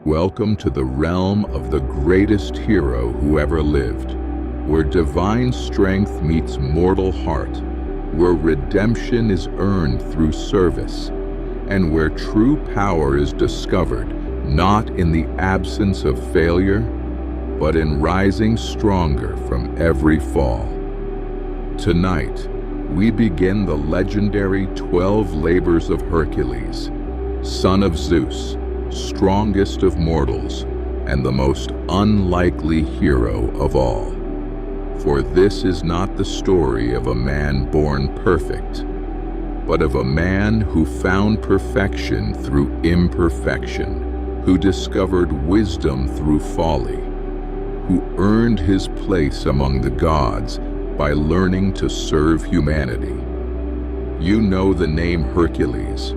Welcome to the realm of the greatest hero who ever lived, where divine strength meets mortal heart, where redemption is earned through service, and where true power is discovered not in the absence of failure, but in rising stronger from every fall. Tonight, we begin the legendary 12 Labors of Hercules, son of Zeus, strongest of mortals, and the most unlikely hero of all. For this is not the story of a man born perfect, but of a man who found perfection through imperfection, who discovered wisdom through folly, who earned his place among the gods by learning to serve humanity. You know the name Hercules,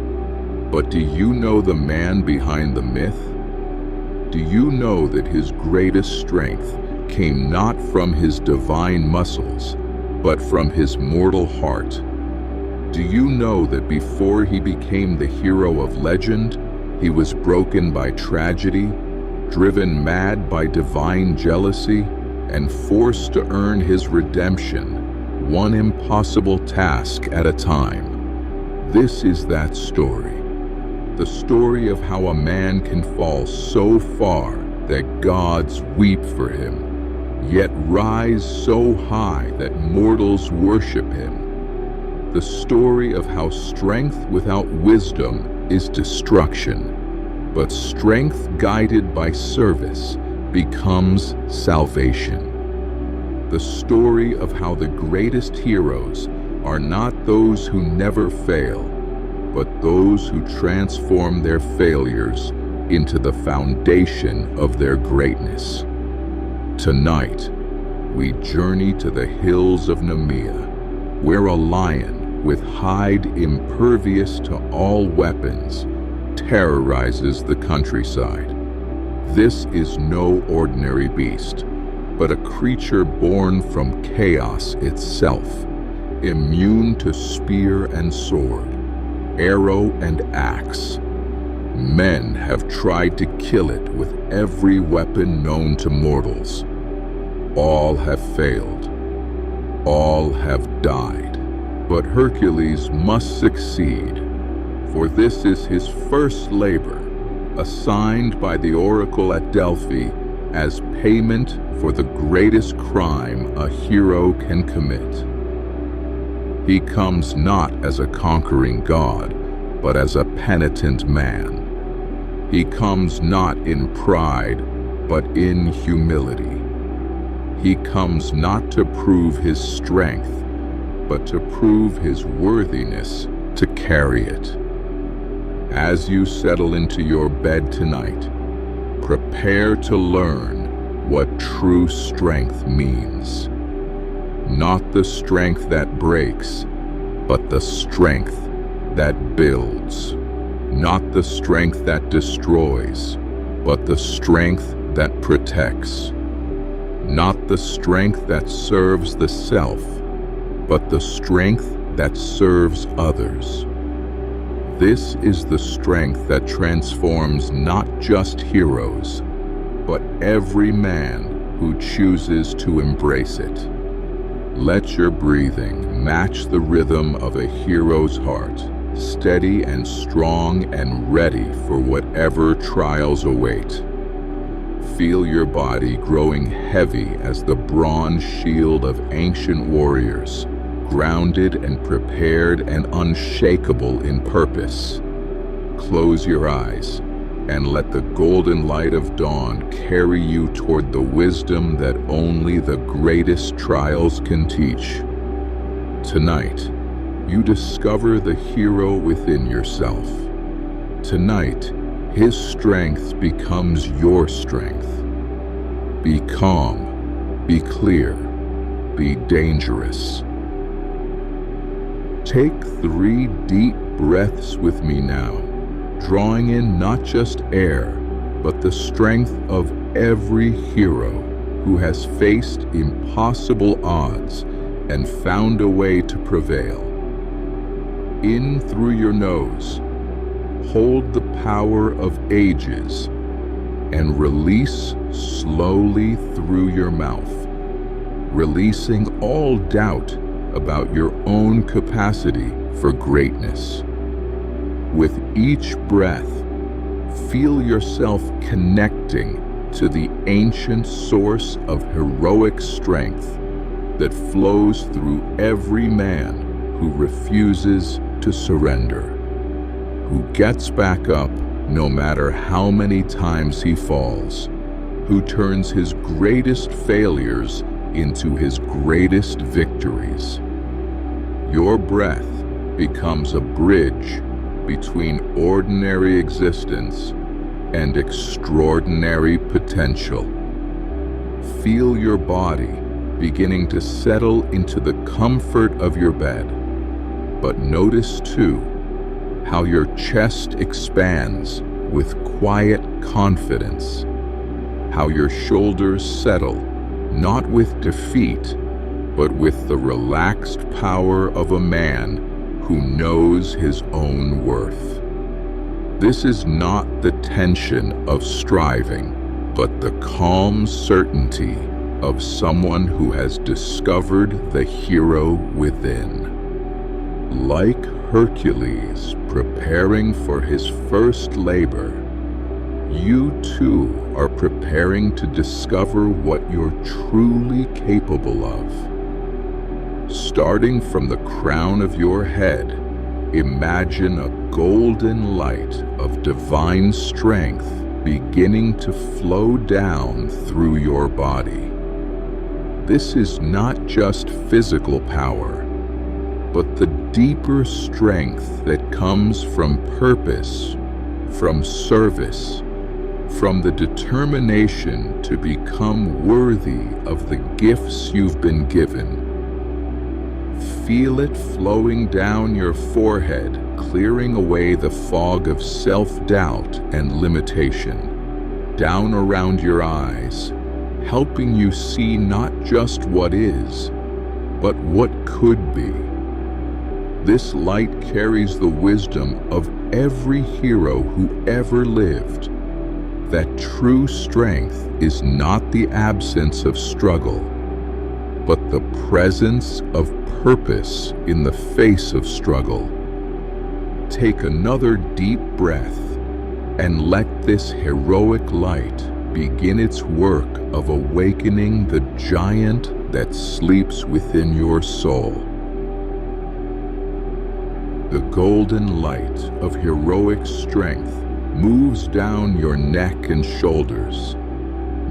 but do you know the man behind the myth? Do you know that his greatest strength came not from his divine muscles, but from his mortal heart? Do you know that before he became the hero of legend, he was broken by tragedy, driven mad by divine jealousy, and forced to earn his redemption, one impossible task at a time? This is that story. The story of how a man can fall so far that gods weep for him, yet rise so high that mortals worship him. The story of how strength without wisdom is destruction, but strength guided by service becomes salvation. The story of how the greatest heroes are not those who never fail, but those who transform their failures into the foundation of their greatness. Tonight, we journey to the hills of Nemea, where a lion with hide impervious to all weapons terrorizes the countryside. This is no ordinary beast, but a creature born from chaos itself, immune to spear and sword, arrow and axe. Men have tried to kill it with every weapon known to mortals. All have failed. All have died. But Hercules must succeed, for this is his first labor, assigned by the oracle at Delphi as payment for the greatest crime a hero can commit. He comes not as a conquering god, but as a penitent man. He comes not in pride, but in humility. He comes not to prove his strength, but to prove his worthiness to carry it. As you settle into your bed tonight, prepare to learn what true strength means. Not the strength that breaks, but the strength that builds. Not the strength that destroys, but the strength that protects. Not the strength that serves the self, but the strength that serves others. This is the strength that transforms not just heroes, but every man who chooses to embrace it. Let your breathing match the rhythm of a hero's heart, steady and strong and ready for whatever trials await. Feel your body growing heavy as the bronze shield of ancient warriors, grounded and prepared and unshakable in purpose. Close your eyes and let the golden light of dawn carry you toward the wisdom that only the greatest trials can teach. Tonight, you discover the hero within yourself. Tonight, his strength becomes your strength. Be calm, be clear, be dangerous. Take 3 deep breaths with me now, drawing in not just air, but the strength of every hero who has faced impossible odds and found a way to prevail. In through your nose, hold the power of ages. and release slowly through your mouth, releasing all doubt about your own capacity for greatness. With each breath, feel yourself connecting to the ancient source of heroic strength that flows through every man who refuses to surrender, who gets back up no matter how many times he falls, who turns his greatest failures into his greatest victories. Your breath becomes a bridge between ordinary existence and extraordinary potential. Feel your body beginning to settle into the comfort of your bed, but notice too how your chest expands with quiet confidence, how your shoulders settle not with defeat, but with the relaxed power of a man who knows his own worth. This is not the tension of striving, but the calm certainty of someone who has discovered the hero within. Like Hercules preparing for his first labor, you too are preparing to discover what you're truly capable of. Starting from the crown of your head, imagine a golden light of divine strength beginning to flow down through your body. This is not just physical power, but the deeper strength that comes from purpose, from service, from the determination to become worthy of the gifts you've been given. Feel it flowing down your forehead, clearing away the fog of self-doubt and limitation, down around your eyes, helping you see not just what is, but what could be. This light carries the wisdom of every hero who ever lived, that true strength is not the absence of struggle, but the presence of purpose in the face of struggle. Take another deep breath and let this heroic light begin its work of awakening the giant that sleeps within your soul. The golden light of heroic strength moves down your neck and shoulders,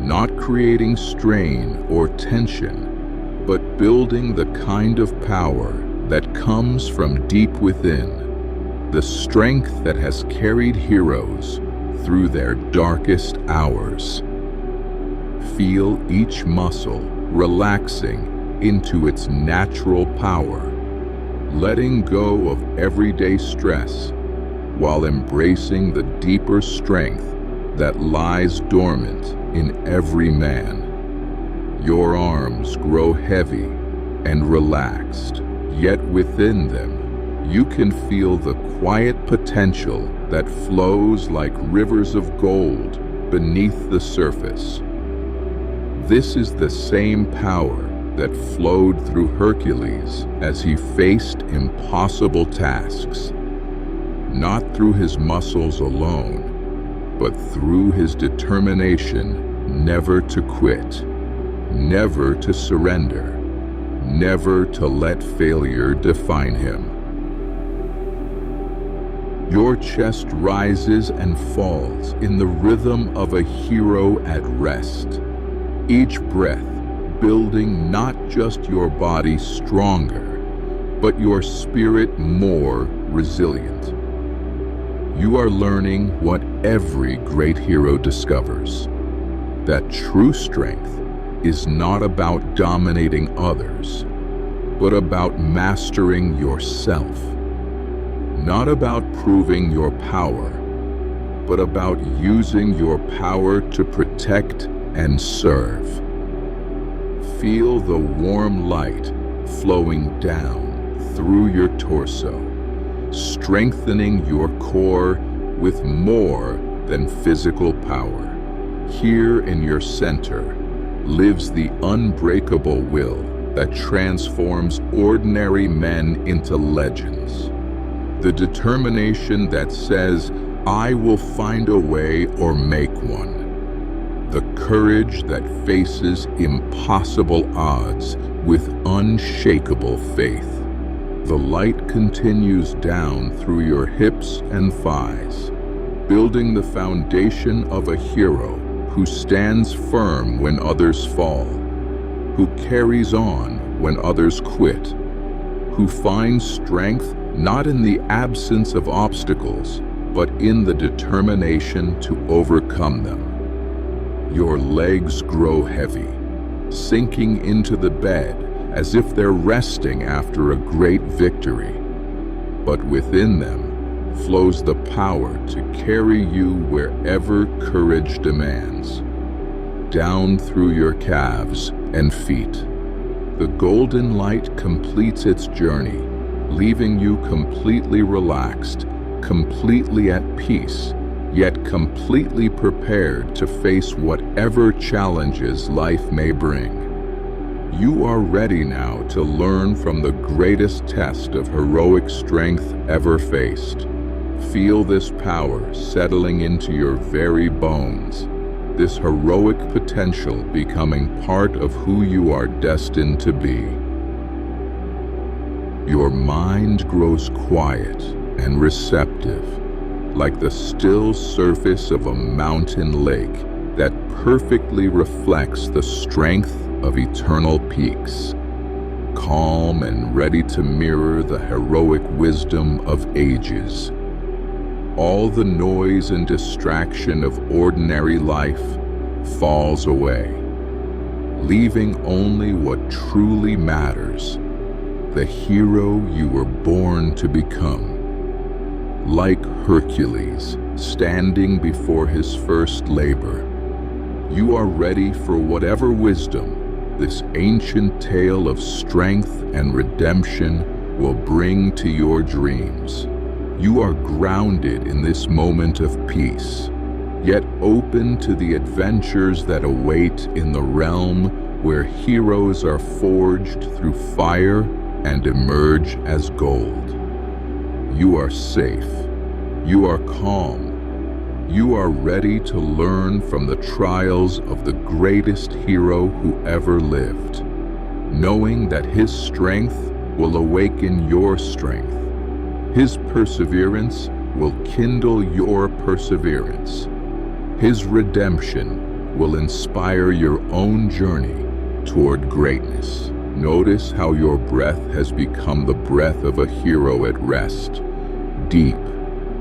not creating strain or tension, but building the kind of power that comes from deep within, the strength that has carried heroes through their darkest hours. Feel each muscle relaxing into its natural power, letting go of everyday stress while embracing the deeper strength that lies dormant in every man. Your arms grow heavy and relaxed, yet within them you can feel the quiet potential that flows like rivers of gold beneath the surface. This is the same power that flowed through Hercules as he faced impossible tasks, not through his muscles alone, but through his determination never to quit, never to surrender, never to let failure define him. Your chest rises and falls in the rhythm of a hero at rest, each breath building not just your body stronger, but your spirit more resilient. You are learning what every great hero discovers, that true strength is not about dominating others, but about mastering yourself. Not about proving your power, but about using your power to protect and serve. Feel the warm light flowing down through your torso, strengthening your core with more than physical power. Here in your center lives the unbreakable will that transforms ordinary men into legends. The determination that says, "I will find a way or make one." The courage that faces impossible odds with unshakable faith. The light continues down through your hips and thighs, building the foundation of a hero who stands firm when others fall, who carries on when others quit, who finds strength not in the absence of obstacles, but in the determination to overcome them. Your legs grow heavy, sinking into the bed as if they're resting after a great victory. But within them flows the power to carry you wherever courage demands. Down through your calves and feet, the golden light completes its journey, leaving you completely relaxed, completely at peace, yet completely prepared to face whatever challenges life may bring. You are ready now to learn from the greatest test of heroic strength ever faced. Feel this power settling into your very bones, this heroic potential becoming part of who you are destined to be. Your mind grows quiet and receptive, like the still surface of a mountain lake that perfectly reflects the strength of eternal peaks, calm and ready to mirror the heroic wisdom of ages. All the noise and distraction of ordinary life falls away, leaving only what truly matters, the hero you were born to become. Like Hercules, standing before his first labor, you are ready for whatever wisdom this ancient tale of strength and redemption will bring to your dreams. You are grounded in this moment of peace, yet open to the adventures that await in the realm where heroes are forged through fire and emerge as gold. You are safe. You are calm. You are ready to learn from the trials of the greatest hero who ever lived, knowing that his strength will awaken your strength. His perseverance will kindle your perseverance. His redemption will inspire your own journey toward greatness. Notice how your breath has become the breath of a hero at rest, deep,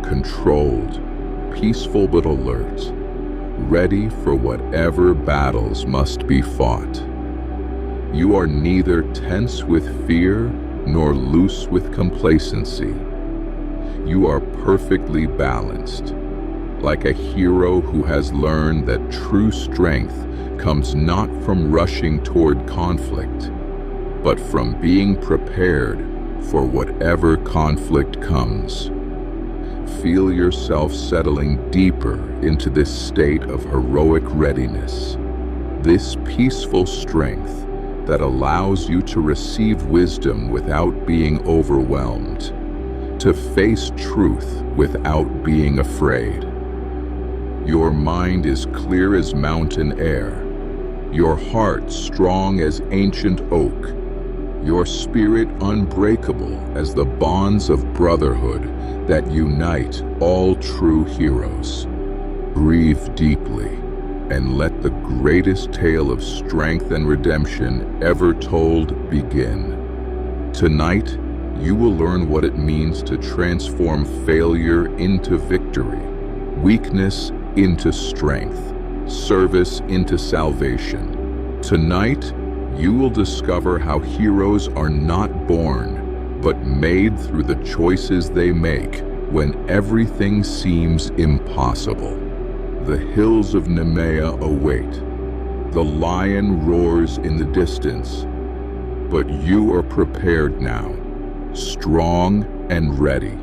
controlled, peaceful but alert, ready for whatever battles must be fought. You are neither tense with fear nor loose with complacency. You are perfectly balanced, like a hero who has learned that true strength comes not from rushing toward conflict, but from being prepared for whatever conflict comes. Feel yourself settling deeper into this state of heroic readiness, this peaceful strength that allows you to receive wisdom without being overwhelmed, to face truth without being afraid. Your mind is clear as mountain air, your heart strong as ancient oak, your spirit unbreakable as the bonds of brotherhood that unite all true heroes. Breathe deeply and let the greatest tale of strength and redemption ever told begin. Tonight, you will learn what it means to transform failure into victory, weakness into strength, service into salvation. Tonight, you will discover how heroes are not born, but made through the choices they make when everything seems impossible. The hills of Nemea await. The lion roars in the distance, but you are prepared now, strong and ready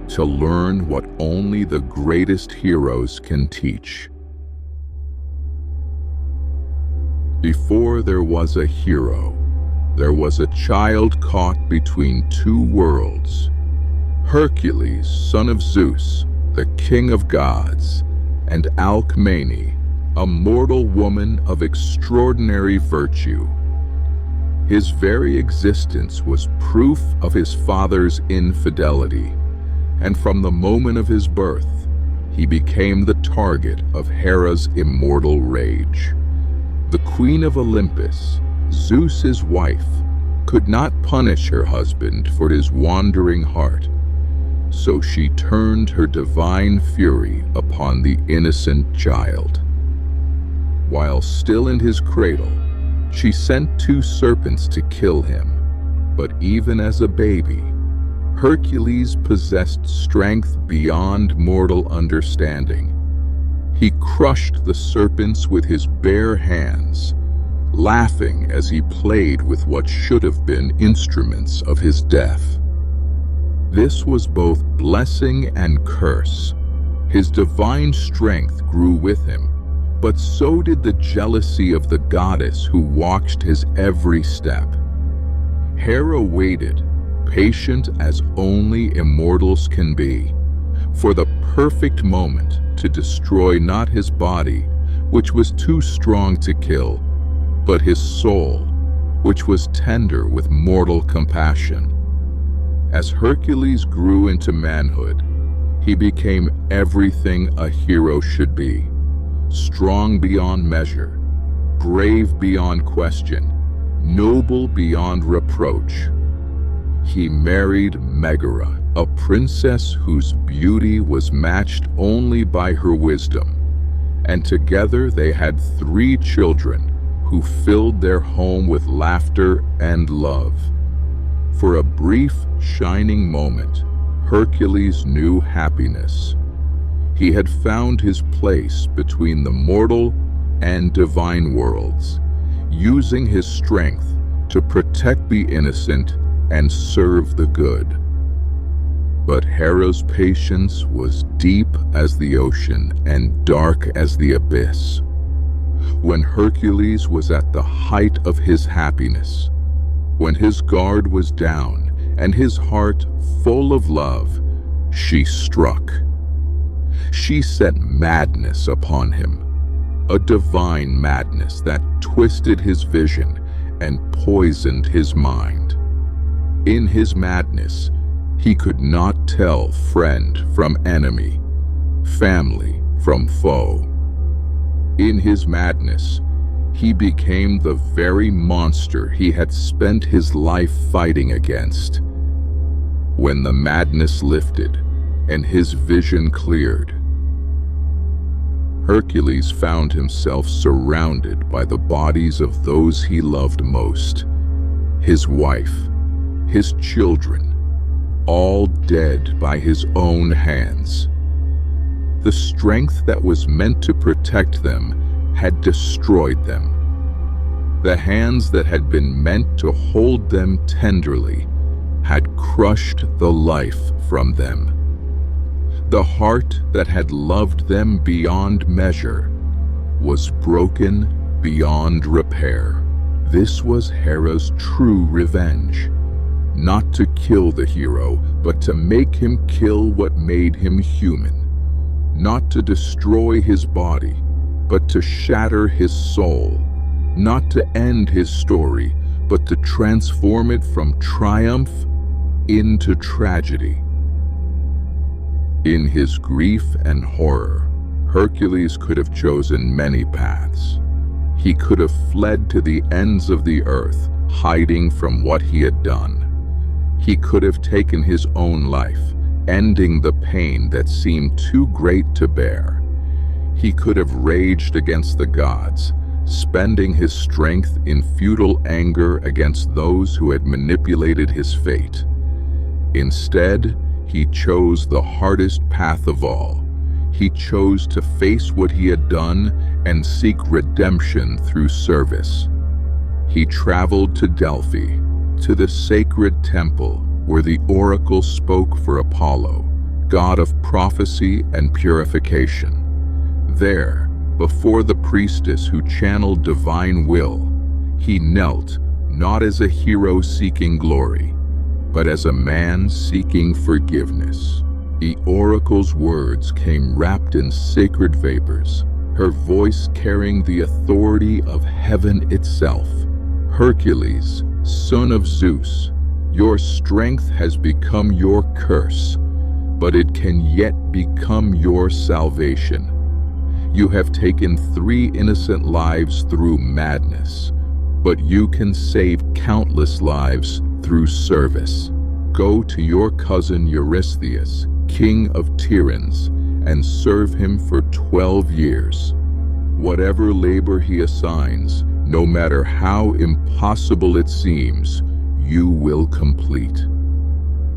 to learn what only the greatest heroes can teach. Before there was a hero, there was a child caught between two worlds. Hercules, son of Zeus, the king of gods, and Alcmene, a mortal woman of extraordinary virtue. His very existence was proof of his father's infidelity, and from the moment of his birth, he became the target of Hera's immortal rage. The queen of Olympus, Zeus's wife, could not punish her husband for his wandering heart, so she turned her divine fury upon the innocent child. While still in his cradle, she sent two serpents to kill him, but even as a baby, Hercules possessed strength beyond mortal understanding. He crushed the serpents with his bare hands, laughing as he played with what should have been instruments of his death. This was both blessing and curse. His divine strength grew with him, but so did the jealousy of the goddess who watched his every step. Hera waited, patient as only immortals can be, for the perfect moment to destroy not his body, which was too strong to kill, but his soul, which was tender with mortal compassion. As Hercules grew into manhood, he became everything a hero should be: strong beyond measure, brave beyond question, noble beyond reproach. He married Megara, a princess whose beauty was matched only by her wisdom, and together they had 3 children who filled their home with laughter and love. For a brief, shining moment, Hercules knew happiness. He had found his place between the mortal and divine worlds, using his strength to protect the innocent and serve the good. But Hera's patience was deep as the ocean and dark as the abyss. When Hercules was at the height of his happiness, when his guard was down and his heart full of love, she struck. She set madness upon him, a divine madness that twisted his vision and poisoned his mind. In his madness, he could not tell friend from enemy, family from foe. In his madness, he became the very monster he had spent his life fighting against. When the madness lifted and his vision cleared, Hercules found himself surrounded by the bodies of those he loved most: his wife, his children, all dead by his own hands. The strength that was meant to protect them had destroyed them. The hands that had been meant to hold them tenderly had crushed the life from them. The heart that had loved them beyond measure was broken beyond repair. This was Hera's true revenge. Not to kill the hero, but to make him kill what made him human. Not to destroy his body, but to shatter his soul. Not to end his story, but to transform it from triumph into tragedy. In his grief and horror, Hercules could have chosen many paths. He could have fled to the ends of the earth, hiding from what he had done. He could have taken his own life, ending the pain that seemed too great to bear. He could have raged against the gods, spending his strength in futile anger against those who had manipulated his fate. Instead, he chose the hardest path of all. He chose to face what he had done and seek redemption through service. He traveled to Delphi, to the sacred temple where the oracle spoke for Apollo, god of prophecy and purification. There, Before the priestess who channeled divine will, he knelt, not as a hero seeking glory, but as a man seeking forgiveness. The oracle's words came wrapped in sacred vapors, her voice carrying the authority of heaven itself. Hercules, son of Zeus, your strength has become your curse, but it can yet become your salvation. You have taken 3 innocent lives through madness, but you can save countless lives through service. Go to your cousin Eurystheus, king of Tyrants, and serve him for 12 years. Whatever labor he assigns, no matter how impossible it seems, you will complete.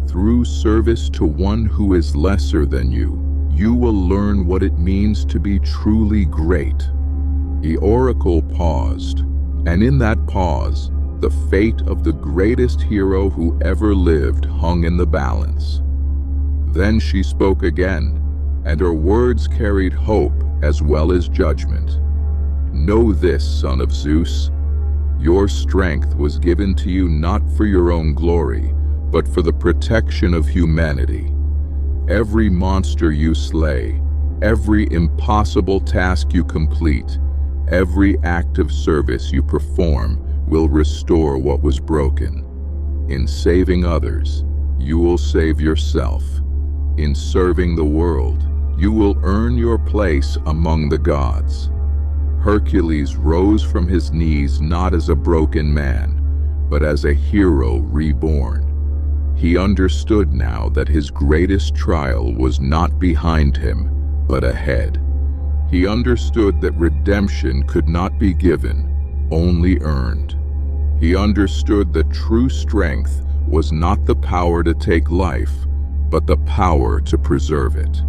Through service to one who is lesser than you, you will learn what it means to be truly great. The oracle paused, and in that pause, the fate of the greatest hero who ever lived hung in the balance. Then she spoke again, and her words carried hope as well as judgment. Know this, son of Zeus. Your strength was given to you not for your own glory, but for the protection of humanity. Every monster you slay, every impossible task you complete, every act of service you perform will restore what was broken. In saving others, you will save yourself. In serving the world, you will earn your place among the gods. Hercules rose from his knees not as a broken man, but as a hero reborn. He understood now that his greatest trial was not behind him, but ahead. He understood that redemption could not be given, only earned. He understood that true strength was not the power to take life, but the power to preserve it.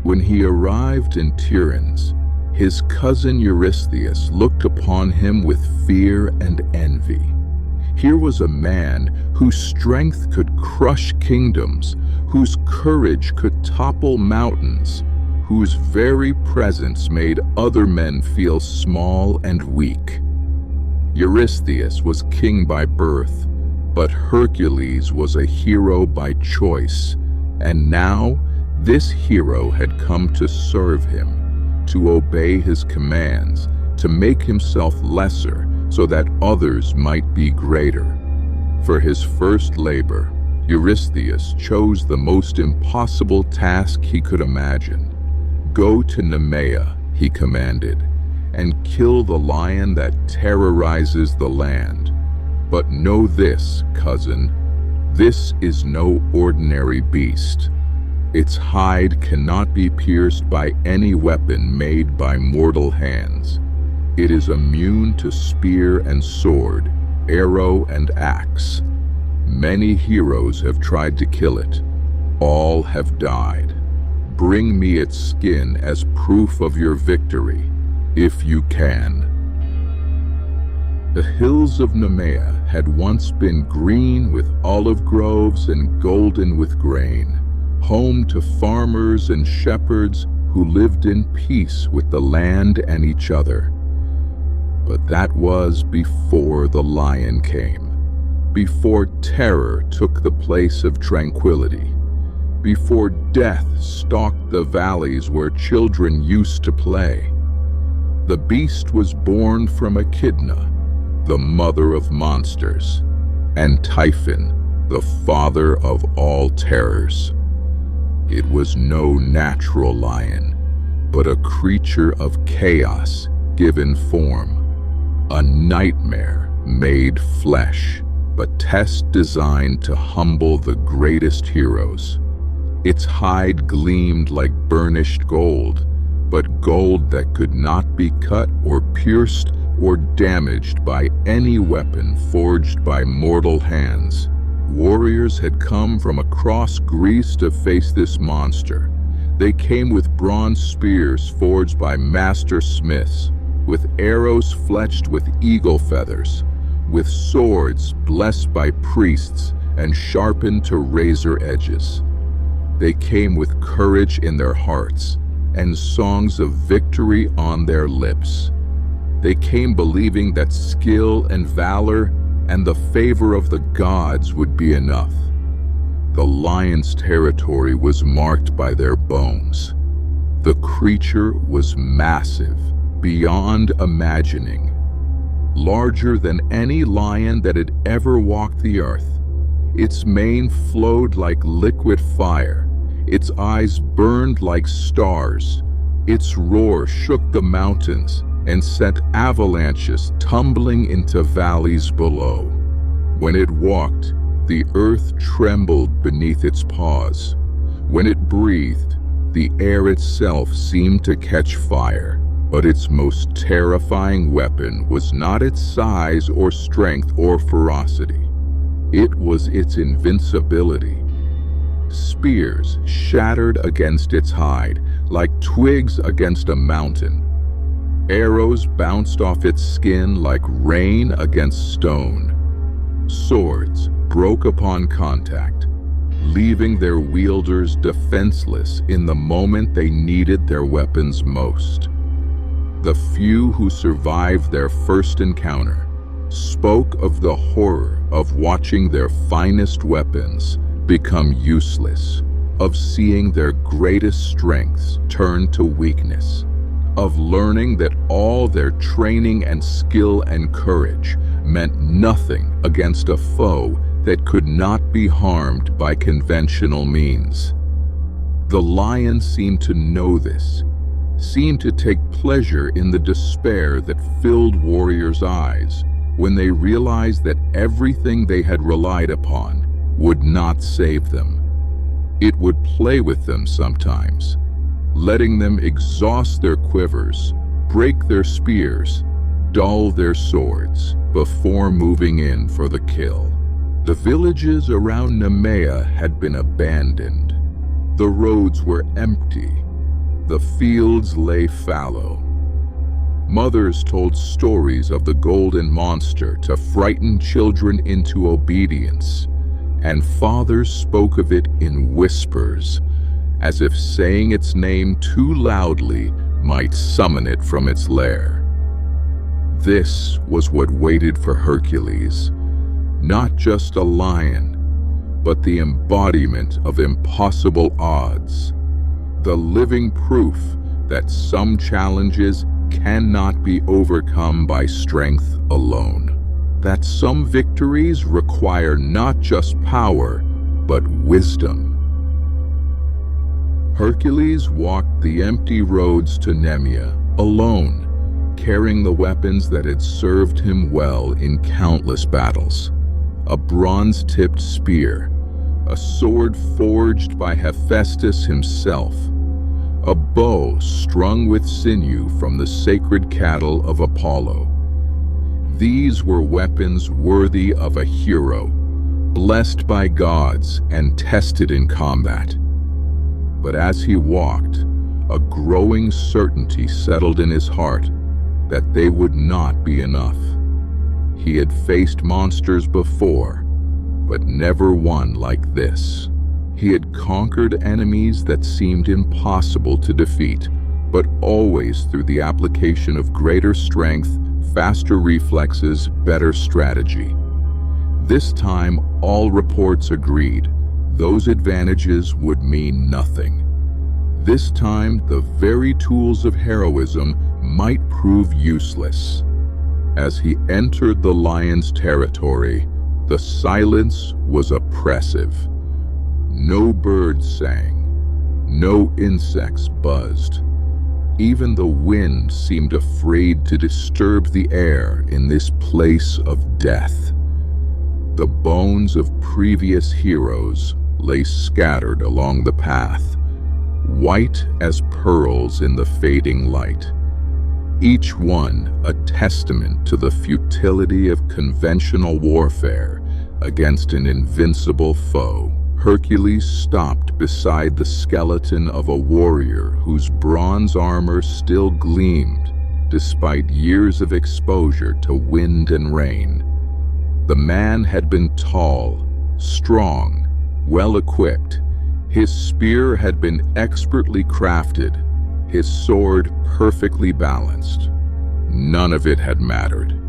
When he arrived in Tyrants, his cousin Eurystheus looked upon him with fear and envy. Here was a man whose strength could crush kingdoms, whose courage could topple mountains, whose very presence made other men feel small and weak. Eurystheus was king by birth, but Hercules was a hero by choice, and now this hero had come to serve him, to obey his commands, to make himself lesser so that others might be greater. For his first labor, Eurystheus chose the most impossible task he could imagine. Go to Nemea, he commanded, and kill the lion that terrorizes the land. But know this, cousin, this is no ordinary beast. Its hide cannot be pierced by any weapon made by mortal hands. It is immune to spear and sword, arrow and axe. Many heroes have tried to kill it. All have died. Bring me its skin as proof of your victory, if you can. The hills of Nemea had once been green with olive groves and golden with grain, home to farmers and shepherds who lived in peace with the land and each other. But that was before the lion came, before terror took the place of tranquility, before death stalked the valleys where children used to play. The beast was born from Echidna, the mother of monsters, and Typhon, the father of all terrors. It was no natural lion, but a creature of chaos given form, a nightmare made flesh, a test designed to humble the greatest heroes. Its hide gleamed like burnished gold, but gold that could not be cut or pierced or damaged by any weapon forged by mortal hands. Warriors had come from across Greece to face this monster. They came with bronze spears forged by master smiths, with arrows fletched with eagle feathers, with swords blessed by priests and sharpened to razor edges. They came with courage in their hearts and songs of victory on their lips. They came believing that skill and valor and the favor of the gods would be enough. The lion's territory was marked by their bones. The creature was massive, beyond imagining. Larger than any lion that had ever walked the earth. Its mane flowed like liquid fire. Its eyes burned like stars. Its roar shook the mountains and sent avalanches tumbling into valleys below. When it walked, the earth trembled beneath its paws. When it breathed, the air itself seemed to catch fire. But its most terrifying weapon was not its size or strength or ferocity. It was its invincibility. Spears shattered against its hide like twigs against a mountain. Arrows bounced off its skin like rain against stone. Swords broke upon contact, leaving their wielders defenseless in the moment they needed their weapons most. The few who survived their first encounter spoke of the horror of watching their finest weapons become useless, of seeing their greatest strengths turn to weakness, of learning that all their training and skill and courage meant nothing against a foe that could not be harmed by conventional means. The lion seemed to know this, seemed to take pleasure in the despair that filled warriors' eyes when they realized that everything they had relied upon would not save them. It would play with them sometimes, letting them exhaust their quivers, break their spears, dull their swords before moving in for the kill. The villages around Nemea had been abandoned. The roads were empty. The fields lay fallow. Mothers told stories of the golden monster to frighten children into obedience, and fathers spoke of it in whispers, as if saying its name too loudly might summon it from its lair. This was what waited for Hercules, not just a lion, but the embodiment of impossible odds. The living proof that some challenges cannot be overcome by strength alone. That some victories require not just power, but wisdom. Hercules walked the empty roads to Nemea alone, carrying the weapons that had served him well in countless battles. A bronze-tipped spear, a sword forged by Hephaestus himself, a bow strung with sinew from the sacred cattle of Apollo. These were weapons worthy of a hero, blessed by gods and tested in combat. But as he walked, a growing certainty settled in his heart that they would not be enough. He had faced monsters before, but never one like this. He had conquered enemies that seemed impossible to defeat, but always through the application of greater strength, faster reflexes, better strategy. This time, all reports agreed those advantages would mean nothing. This time, the very tools of heroism might prove useless. As he entered the lion's territory, the silence was oppressive. No birds sang, no insects buzzed. Even the wind seemed afraid to disturb the air in this place of death. The bones of previous heroes lay scattered along the path, white as pearls in the fading light. Each one a testament to the futility of conventional warfare against an invincible foe. Hercules stopped beside the skeleton of a warrior whose bronze armor still gleamed despite years of exposure to wind and rain. The man had been tall, strong, well-equipped. His spear had been expertly crafted, his sword perfectly balanced. None of it had mattered.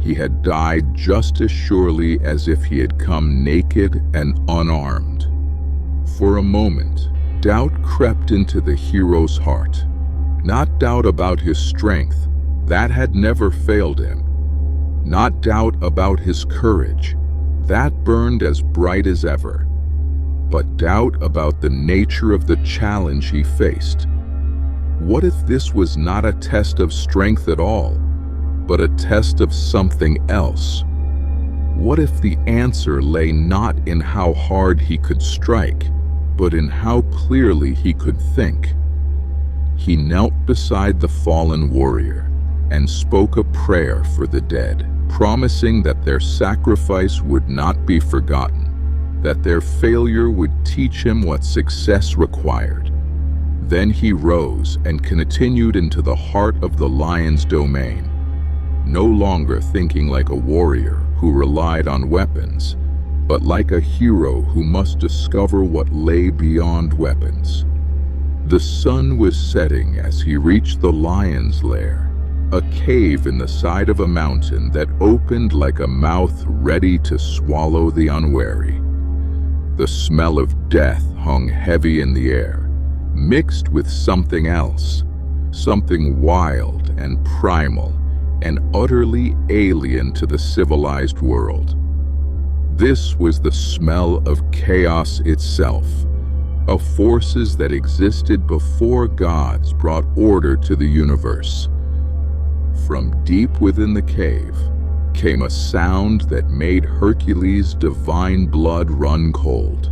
He had died just as surely as if he had come naked and unarmed. For a moment, doubt crept into the hero's heart. Not doubt about his strength, that had never failed him. Not doubt about his courage, that burned as bright as ever. But doubt about the nature of the challenge he faced. What if this was not a test of strength at all, but a test of something else? What if the answer lay not in how hard he could strike, but in how clearly he could think? He knelt beside the fallen warrior and spoke a prayer for the dead, promising that their sacrifice would not be forgotten, that their failure would teach him what success required. Then he rose and continued into the heart of the lion's domain, no longer thinking like a warrior who relied on weapons, but like a hero who must discover what lay beyond weapons. The sun was setting as he reached the lion's lair, a cave in the side of a mountain that opened like a mouth ready to swallow the unwary. The smell of death hung heavy in the air, mixed with something else, something wild and primal and utterly alien to the civilized world. This was the smell of chaos itself, of forces that existed before gods brought order to the universe. From deep within the cave came a sound that made Hercules' divine blood run cold.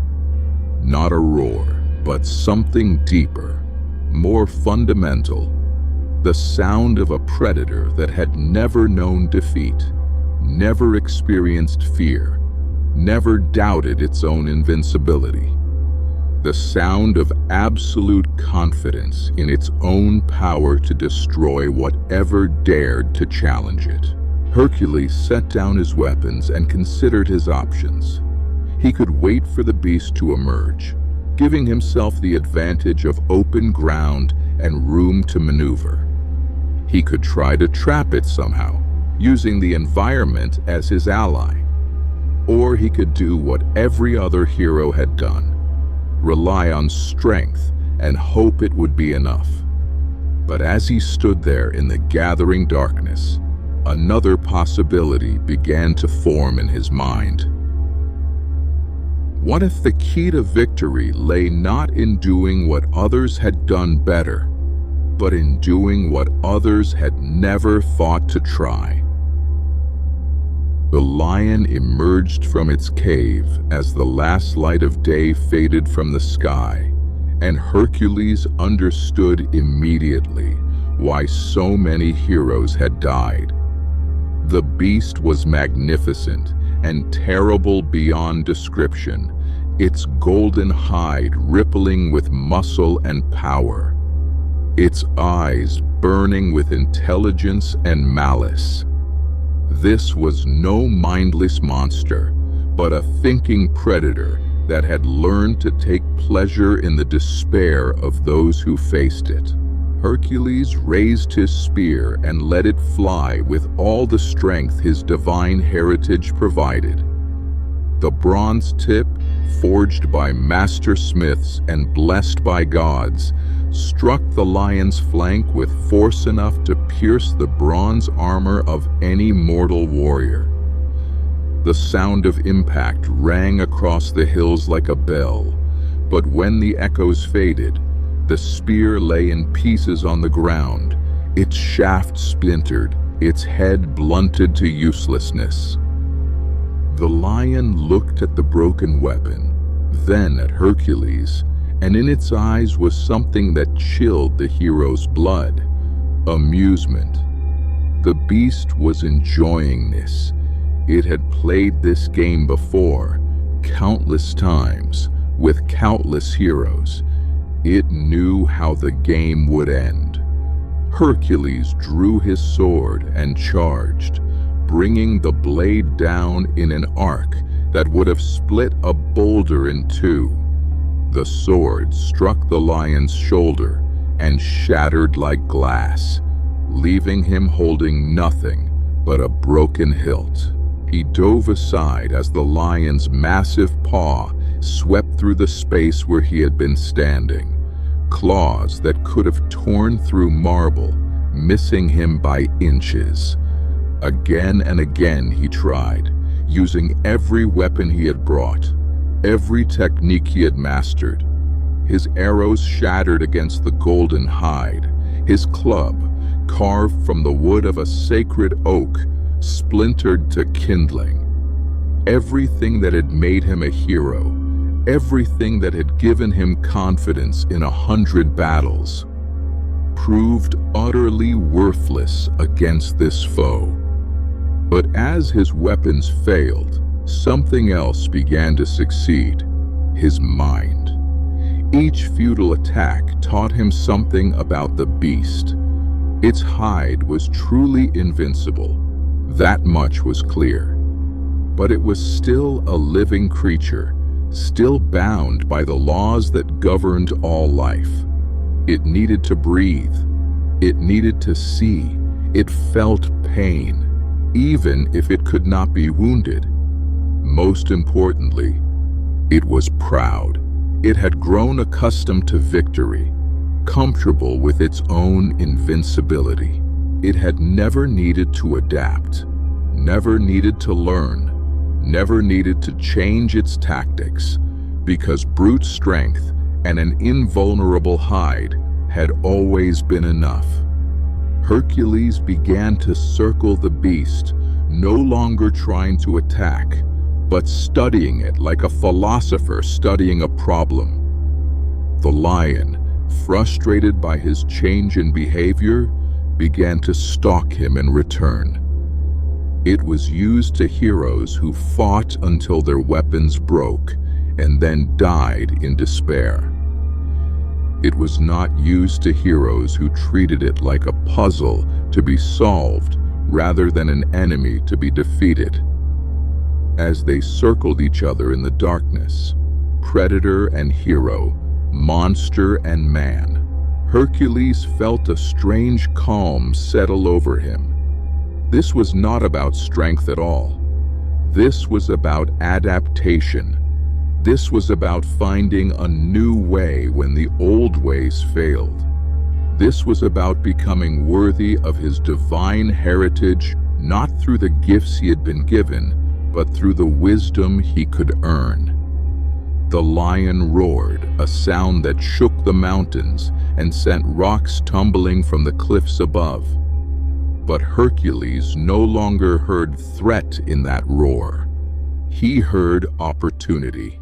Not a roar, but something deeper, more fundamental. The sound of a predator that had never known defeat, never experienced fear, never doubted its own invincibility. The sound of absolute confidence in its own power to destroy whatever dared to challenge it. Hercules set down his weapons and considered his options. He could wait for the beast to emerge, giving himself the advantage of open ground and room to maneuver. He could try to trap it somehow, using the environment as his ally. Or he could do what every other hero had done, rely on strength and hope it would be enough. But as he stood there in the gathering darkness, another possibility began to form in his mind. What if the key to victory lay not in doing what others had done better, but in doing what others had never thought to try? The lion emerged from its cave as the last light of day faded from the sky, and Hercules understood immediately why so many heroes had died. The beast was magnificent and terrible beyond description, its golden hide rippling with muscle and power, its eyes burning with intelligence and malice. This was no mindless monster, but a thinking predator that had learned to take pleasure in the despair of those who faced it. Hercules raised his spear and let it fly with all the strength his divine heritage provided. The bronze tip, forged by master smiths and blessed by gods, struck the lion's flank with force enough to pierce the bronze armor of any mortal warrior. The sound of impact rang across the hills like a bell, but when the echoes faded, the spear lay in pieces on the ground, its shaft splintered, its head blunted to uselessness. The lion looked at the broken weapon, then at Hercules, and in its eyes was something that chilled the hero's blood: amusement. The beast was enjoying this. It had played this game before, countless times, with countless heroes. It knew how the game would end. Hercules drew his sword and charged, bringing the blade down in an arc that would have split a boulder in two. The sword struck the lion's shoulder and shattered like glass, leaving him holding nothing but a broken hilt. He dove aside as the lion's massive paw swept through the space where he had been standing, claws that could have torn through marble, missing him by inches. Again and again he tried, using every weapon he had brought, every technique he had mastered. His arrows shattered against the golden hide, his club, carved from the wood of a sacred oak, splintered to kindling. Everything that had made him a hero, everything that had given him confidence in 100 battles, proved utterly worthless against this foe. But as his weapons failed, something else began to succeed: his mind. Each futile attack taught him something about the beast. Its hide was truly invincible. That much was clear. But it was still a living creature, still bound by the laws that governed all life. It needed to breathe. It needed to see. It felt pain, even if it could not be wounded. Most importantly, it was proud. It had grown accustomed to victory, comfortable with its own invincibility. It had never needed to adapt, never needed to learn, never needed to change its tactics, because brute strength and an invulnerable hide had always been enough. Hercules began to circle the beast, no longer trying to attack, but studying it like a philosopher studying a problem. The lion, frustrated by his change in behavior, began to stalk him in return. It was used to heroes who fought until their weapons broke and then died in despair. It was not used to heroes who treated it like a puzzle to be solved rather than an enemy to be defeated. As they circled each other in the darkness, predator and hero, monster and man, Hercules felt a strange calm settle over him. This was not about strength at all. This was about adaptation. This was about finding a new way when the old ways failed. This was about becoming worthy of his divine heritage, not through the gifts he had been given, but through the wisdom he could earn. The lion roared, a sound that shook the mountains and sent rocks tumbling from the cliffs above. But Hercules no longer heard threat in that roar. He heard opportunity.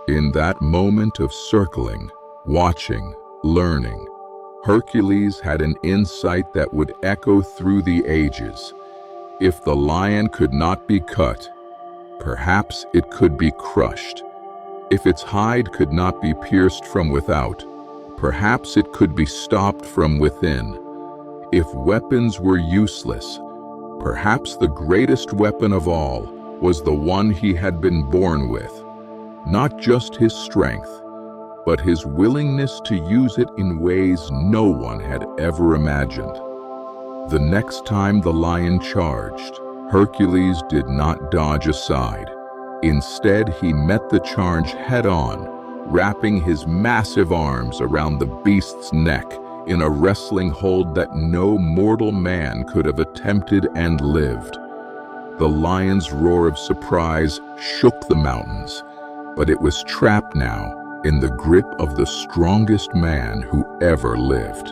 In that moment of circling, watching, learning, Hercules had an insight that would echo through the ages. If the lion could not be cut, perhaps it could be crushed. If its hide could not be pierced from without, perhaps it could be stopped from within. If weapons were useless, perhaps the greatest weapon of all was the one he had been born with. Not just his strength, but his willingness to use it in ways no one had ever imagined. The next time the lion charged, Hercules did not dodge aside. Instead, he met the charge head-on, wrapping his massive arms around the beast's neck in a wrestling hold that no mortal man could have attempted and lived. The lion's roar of surprise shook the mountains, but it was trapped now in the grip of the strongest man who ever lived.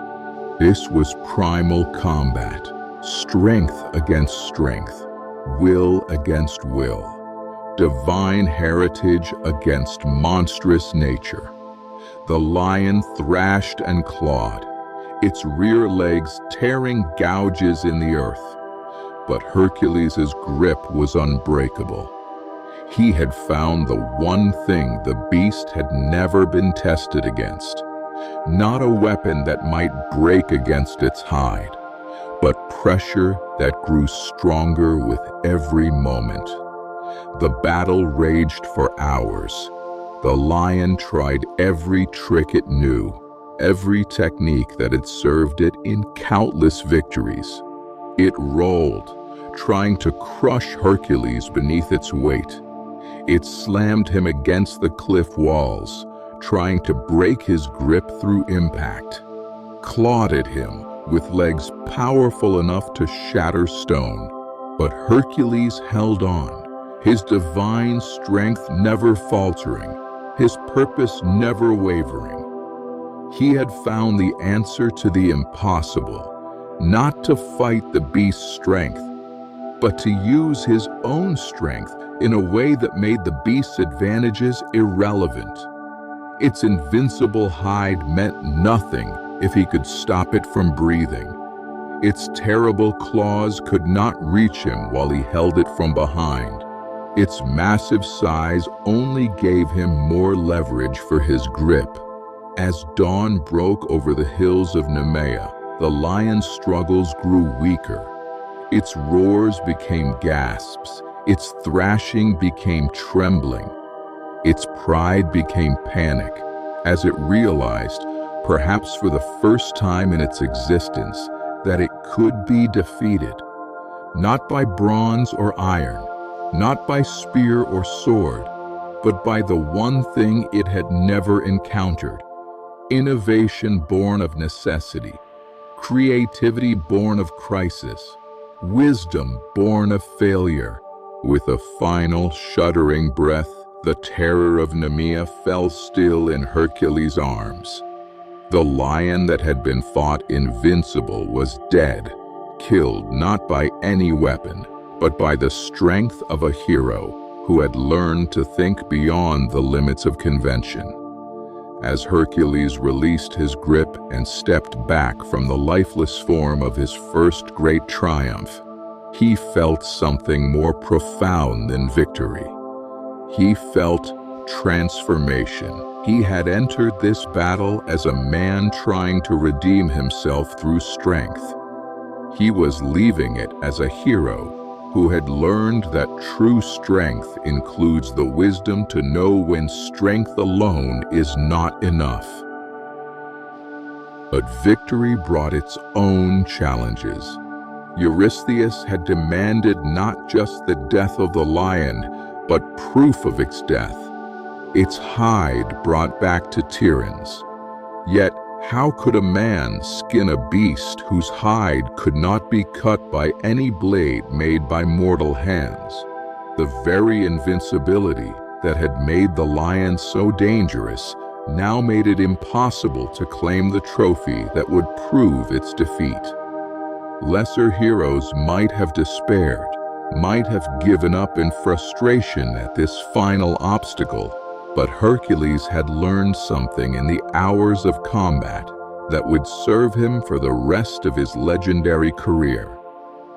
This was primal combat, strength against strength, will against will, divine heritage against monstrous nature. The lion thrashed and clawed, its rear legs tearing gouges in the earth. But Hercules' grip was unbreakable. He had found the one thing the beast had never been tested against. Not a weapon that might break against its hide, but pressure that grew stronger with every moment. The battle raged for hours. The lion tried every trick it knew, every technique that had served it in countless victories. It rolled, trying to crush Hercules beneath its weight. It slammed him against the cliff walls, trying to break his grip through impact. Clawed at him with legs powerful enough to shatter stone. But Hercules held on, his divine strength never faltering, his purpose never wavering. He had found the answer to the impossible, not to fight the beast's strength, but to use his own strength in a way that made the beast's advantages irrelevant. Its invincible hide meant nothing if he could stop it from breathing. Its terrible claws could not reach him while he held it from behind. Its massive size only gave him more leverage for his grip. As dawn broke over the hills of Nemea, the lion's struggles grew weaker. Its roars became gasps. Its thrashing became trembling. Its pride became panic, as it realized, perhaps for the first time in its existence, that it could be defeated, not by bronze or iron, not by spear or sword, but by the one thing it had never encountered: innovation born of necessity, creativity born of crisis, wisdom born of failure. With a final shuddering breath, the terror of Nemea fell still in Hercules' arms. The lion that had been thought invincible was dead, killed not by any weapon, but by the strength of a hero who had learned to think beyond the limits of convention. As Hercules released his grip and stepped back from the lifeless form of his first great triumph, he felt something more profound than victory. He felt transformation. He had entered this battle as a man trying to redeem himself through strength. He was leaving it as a hero who had learned that true strength includes the wisdom to know when strength alone is not enough. But victory brought its own challenges. Eurystheus had demanded not just the death of the lion, but proof of its death. Its hide brought back to Tiryns. Yet, how could a man skin a beast whose hide could not be cut by any blade made by mortal hands? The very invincibility that had made the lion so dangerous now made it impossible to claim the trophy that would prove its defeat. Lesser heroes might have despaired, might have given up in frustration at this final obstacle, but Hercules had learned something in the hours of combat that would serve him for the rest of his legendary career.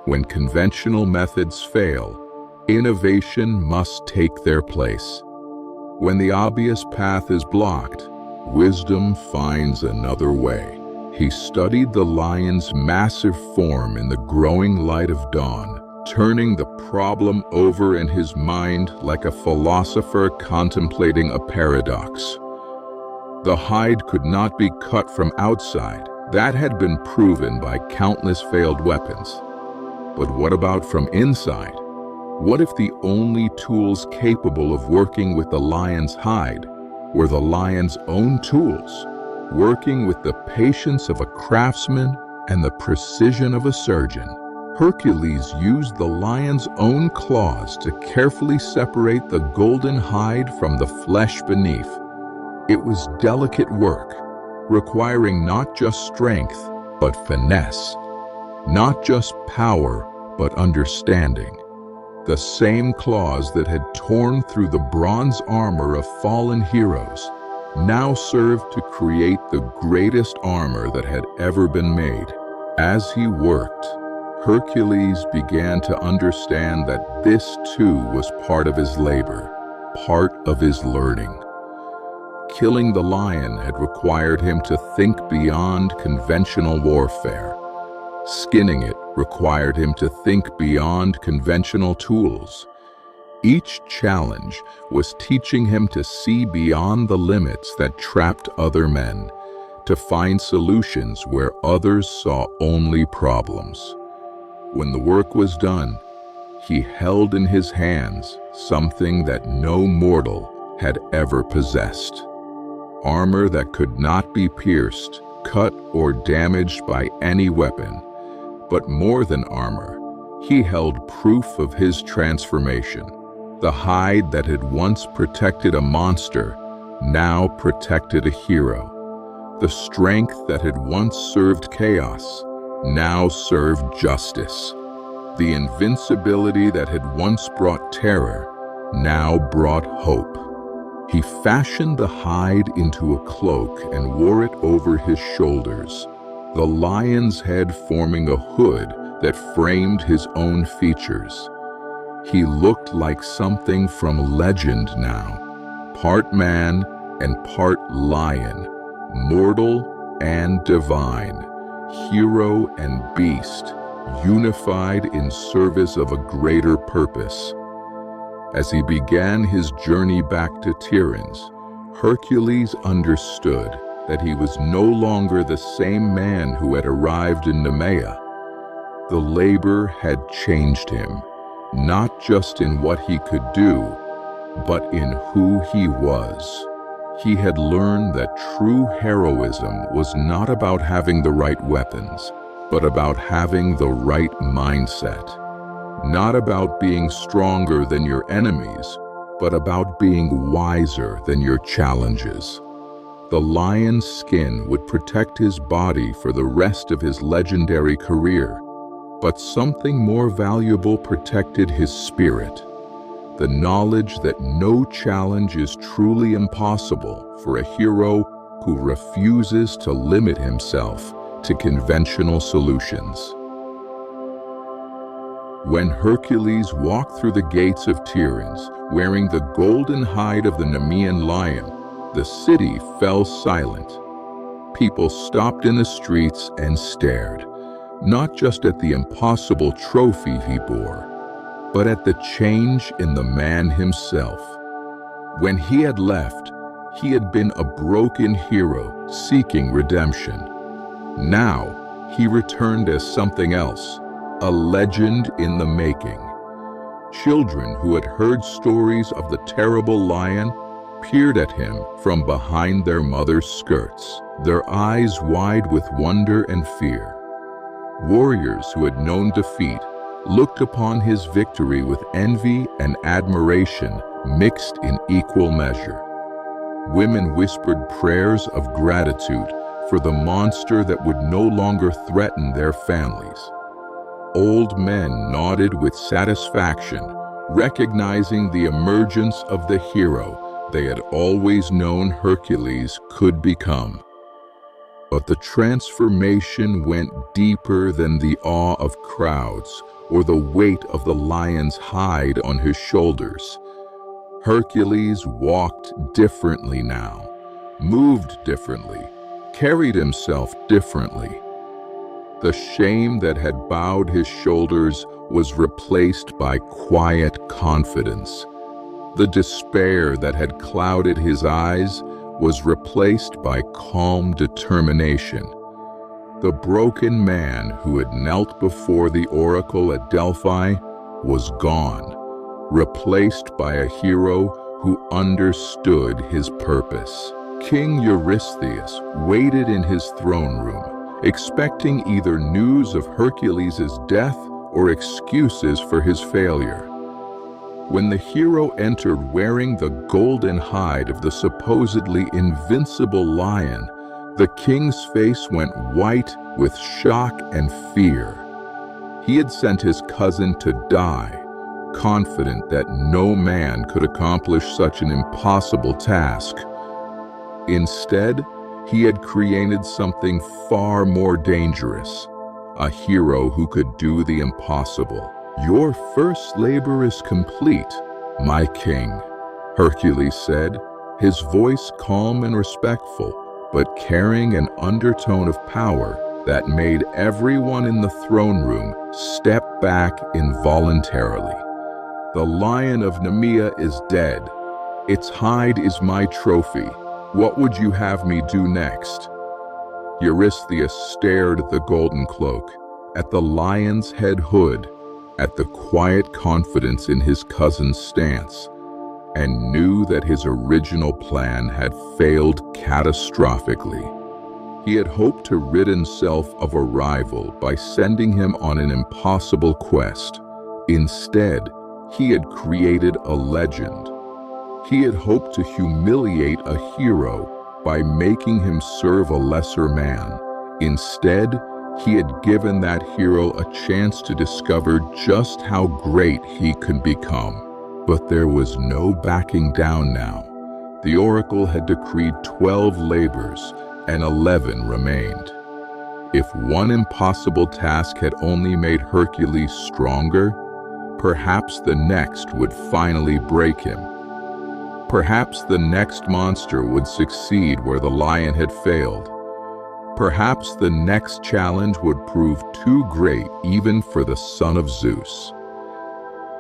When conventional methods fail, innovation must take their place. When the obvious path is blocked, wisdom finds another way. He studied the lion's massive form in the growing light of dawn, turning the problem over in his mind like a philosopher contemplating a paradox. The hide could not be cut from outside. That had been proven by countless failed weapons. But what about from inside? What if the only tools capable of working with the lion's hide were the lion's own tools, working with the patience of a craftsman and the precision of a surgeon? Hercules used the lion's own claws to carefully separate the golden hide from the flesh beneath. It was delicate work, requiring not just strength, but finesse, not just power, but understanding. The same claws that had torn through the bronze armor of fallen heroes now served to create the greatest armor that had ever been made. As he worked, Hercules began to understand that this too was part of his labor, part of his learning. Killing the lion had required him to think beyond conventional warfare. Skinning it required him to think beyond conventional tools. Each challenge was teaching him to see beyond the limits that trapped other men, to find solutions where others saw only problems. When the work was done, he held in his hands something that no mortal had ever possessed. Armor that could not be pierced, cut, or damaged by any weapon. But more than armor, he held proof of his transformation. The hide that had once protected a monster now protected a hero. The strength that had once served chaos now served justice. The invincibility that had once brought terror now brought hope. He fashioned the hide into a cloak and wore it over his shoulders, the lion's head forming a hood that framed his own features. He looked like something from legend now, part man and part lion, mortal and divine, hero and beast, unified in service of a greater purpose. As he began his journey back to Tiryns, Hercules understood that he was no longer the same man who had arrived in Nemea. The labor had changed him, not just in what he could do, but in who he was. He had learned that true heroism was not about having the right weapons, but about having the right mindset. Not about being stronger than your enemies, but about being wiser than your challenges. The lion's skin would protect his body for the rest of his legendary career, but something more valuable protected his spirit. The knowledge that no challenge is truly impossible for a hero who refuses to limit himself to conventional solutions. When Hercules walked through the gates of Tiryns, wearing the golden hide of the Nemean Lion, the city fell silent. People stopped in the streets and stared, not just at the impossible trophy he bore, but at the change in the man himself. When he had left, he had been a broken hero seeking redemption. Now, he returned as something else, a legend in the making. Children who had heard stories of the terrible lion peered at him from behind their mother's skirts, their eyes wide with wonder and fear. Warriors who had known defeat looked upon his victory with envy and admiration mixed in equal measure. Women whispered prayers of gratitude for the monster that would no longer threaten their families. Old men nodded with satisfaction, recognizing the emergence of the hero they had always known Hercules could become. But the transformation went deeper than the awe of crowds or the weight of the lion's hide on his shoulders. Hercules walked differently now, moved differently, carried himself differently. The shame that had bowed his shoulders was replaced by quiet confidence. The despair that had clouded his eyes was replaced by calm determination. The broken man who had knelt before the oracle at Delphi was gone, replaced by a hero who understood his purpose. King Eurystheus waited in his throne room, expecting either news of Hercules' death or excuses for his failure. When the hero entered wearing the golden hide of the supposedly invincible lion, the king's face went white with shock and fear. He had sent his cousin to die, confident that no man could accomplish such an impossible task. Instead, he had created something far more dangerous, a hero who could do the impossible. "Your first labor is complete, my king," Hercules said, his voice calm and respectful, but carrying an undertone of power that made everyone in the throne room step back involuntarily. The lion of Nemea is dead. Its hide is my trophy. What would you have me do next?" Eurystheus stared at the golden cloak, at the lion's head hood, at the quiet confidence in his cousin's stance, and knew that his original plan had failed catastrophically. He had hoped to rid himself of a rival by sending him on an impossible quest. Instead, he had created a legend. He had hoped to humiliate a hero by making him serve a lesser man. Instead, he had given that hero a chance to discover just how great he could become. But there was no backing down now. The oracle had decreed 12 labors, and 11 remained. If one impossible task had only made Hercules stronger, perhaps the next would finally break him. Perhaps the next monster would succeed where the lion had failed. Perhaps the next challenge would prove too great even for the son of Zeus.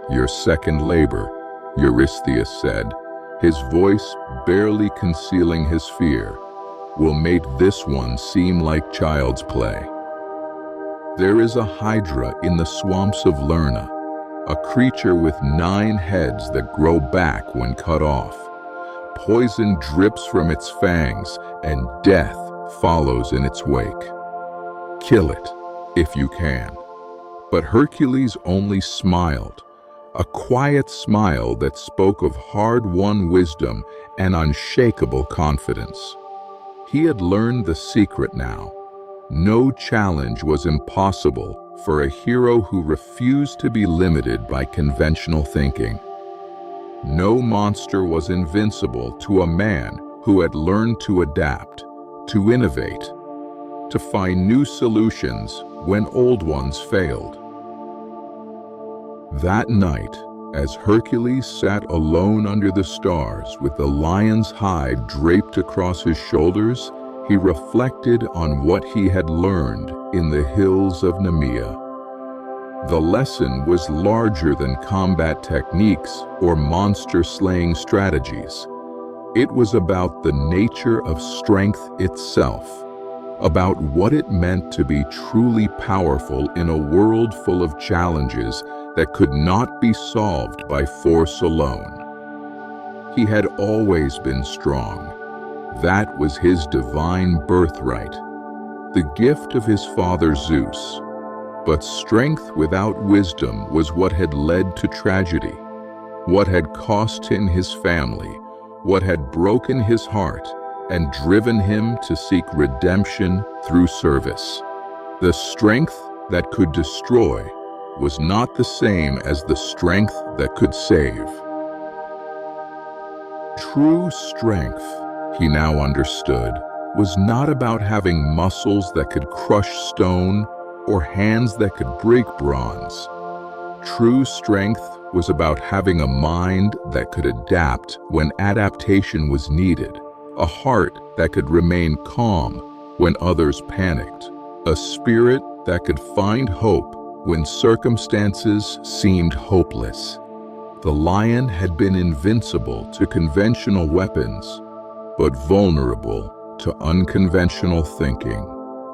"Your second labor," Eurystheus said, his voice barely concealing his fear, "will make this one seem like child's play. There is a hydra in the swamps of Lerna, a creature with 9 heads that grow back when cut off. Poison drips from its fangs, and death follows in its wake. Kill it, if you can." But Hercules only smiled, a quiet smile that spoke of hard-won wisdom and unshakable confidence. He had learned the secret now. No challenge was impossible for a hero who refused to be limited by conventional thinking. No monster was invincible to a man who had learned to adapt, to innovate, to find new solutions when old ones failed. That night, as Hercules sat alone under the stars with the lion's hide draped across his shoulders, he reflected on what he had learned in the hills of Nemea. The lesson was larger than combat techniques or monster-slaying strategies. It was about the nature of strength itself, about what it meant to be truly powerful in a world full of challenges that could not be solved by force alone. He had always been strong. That was his divine birthright, the gift of his father Zeus. But strength without wisdom was what had led to tragedy, what had cost him his family, what had broken his heart and driven him to seek redemption through service. The strength that could destroy was not the same as the strength that could save. True strength, he now understood, was not about having muscles that could crush stone or hands that could break bronze. True strength was about having a mind that could adapt when adaptation was needed, a heart that could remain calm when others panicked, a spirit that could find hope when circumstances seemed hopeless. The lion had been invincible to conventional weapons, but vulnerable to unconventional thinking.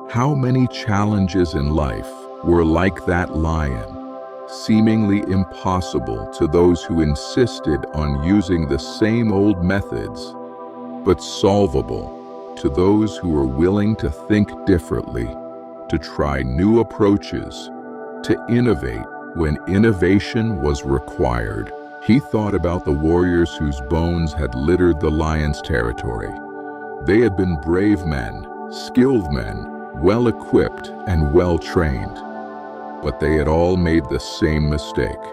How many challenges in life were like that lion, seemingly impossible to those who insisted on using the same old methods, but solvable to those who were willing to think differently, to try new approaches, to innovate when innovation was required. He thought about the warriors whose bones had littered the lion's territory. They had been brave men, skilled men, well-equipped and well-trained. But they had all made the same mistake.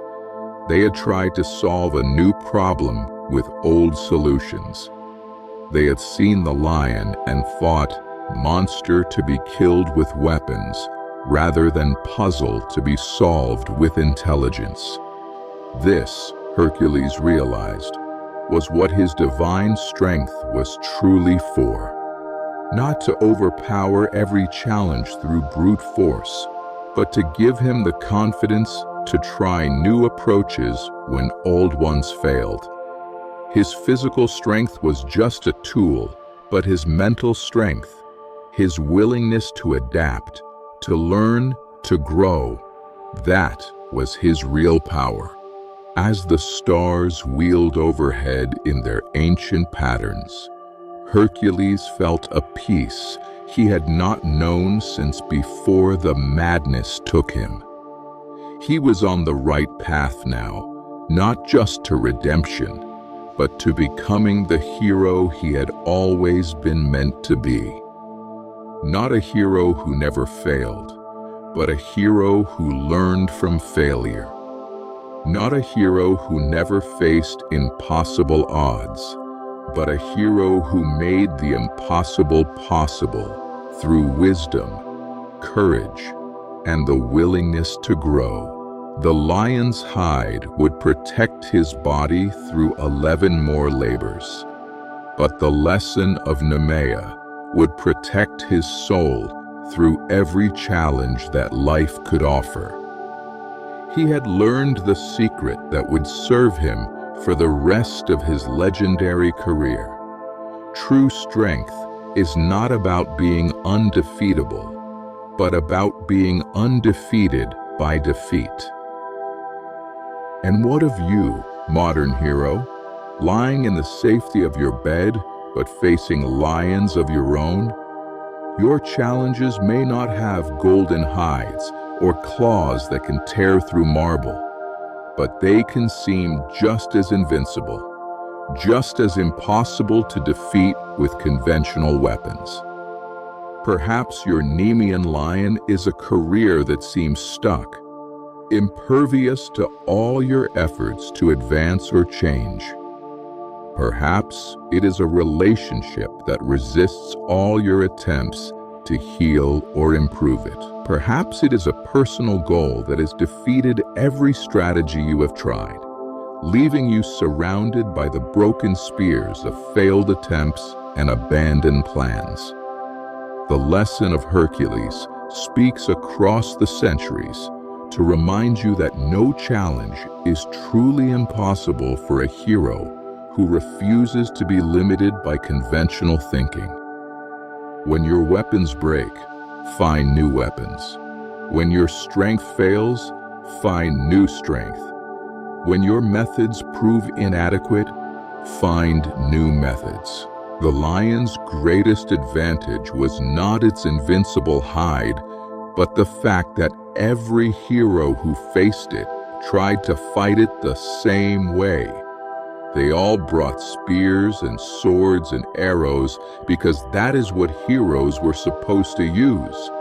They had tried to solve a new problem with old solutions. They had seen the lion and fought monster to be killed with weapons, rather than puzzle to be solved with intelligence. This, Hercules realized, was what his divine strength was truly for. Not to overpower every challenge through brute force, but to give him the confidence to try new approaches when old ones failed. His physical strength was just a tool, but his mental strength, his willingness to adapt, to learn, to grow, that was his real power. As the stars wheeled overhead in their ancient patterns, Hercules felt a peace he had not known since before the madness took him. He was on the right path now, not just to redemption, but to becoming the hero he had always been meant to be. Not a hero who never failed, but a hero who learned from failure. Not a hero who never faced impossible odds, but a hero who made the impossible possible through wisdom, courage, and the willingness to grow. The lion's hide would protect his body through 11 more labors, but the lesson of Nemea would protect his soul through every challenge that life could offer. He had learned the secret that would serve him for the rest of his legendary career. True strength is not about being undefeatable, but about being undefeated by defeat. And what of you, modern hero, lying in the safety of your bed, but facing lions of your own? Your challenges may not have golden hides or claws that can tear through marble, but they can seem just as invincible, just as impossible to defeat with conventional weapons. Perhaps your Nemean Lion is a career that seems stuck, impervious to all your efforts to advance or change. Perhaps it is a relationship that resists all your attempts to heal or improve it. Perhaps it is a personal goal that has defeated every strategy you have tried, leaving you surrounded by the broken spears of failed attempts and abandoned plans. The lesson of Hercules speaks across the centuries to remind you that no challenge is truly impossible for a hero who refuses to be limited by conventional thinking. When your weapons break, find new weapons. When your strength fails, find new strength. When your methods prove inadequate, find new methods. The lion's greatest advantage was not its invincible hide, but the fact that every hero who faced it tried to fight it the same way. They all brought spears and swords and arrows because that is what heroes were supposed to use.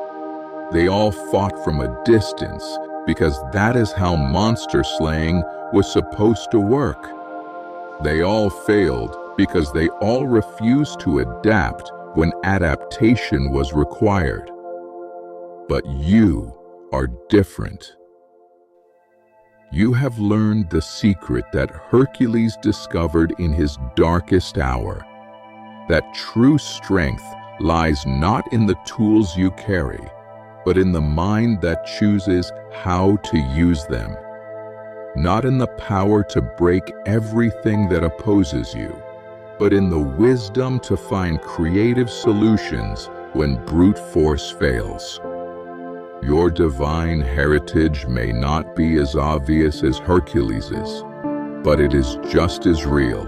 They all fought from a distance because that is how monster slaying was supposed to work. They all failed because they all refused to adapt when adaptation was required. But you are different. You have learned the secret that Hercules discovered in his darkest hour, that true strength lies not in the tools you carry, but in the mind that chooses how to use them. Not in the power to break everything that opposes you, but in the wisdom to find creative solutions when brute force fails. Your divine heritage may not be as obvious as Hercules's, but it is just as real.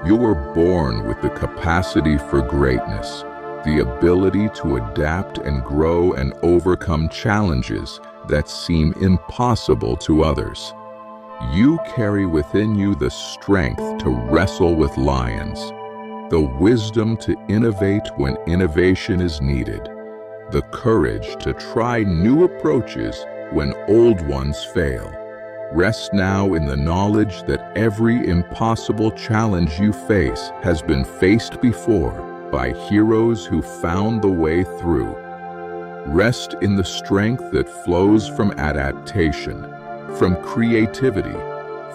You were born with the capacity for greatness, the ability to adapt and grow and overcome challenges that seem impossible to others. You carry within you the strength to wrestle with lions, the wisdom to innovate when innovation is needed, the courage to try new approaches when old ones fail. Rest now in the knowledge that every impossible challenge you face has been faced before by heroes who found the way through. Rest in the strength that flows from adaptation, from creativity,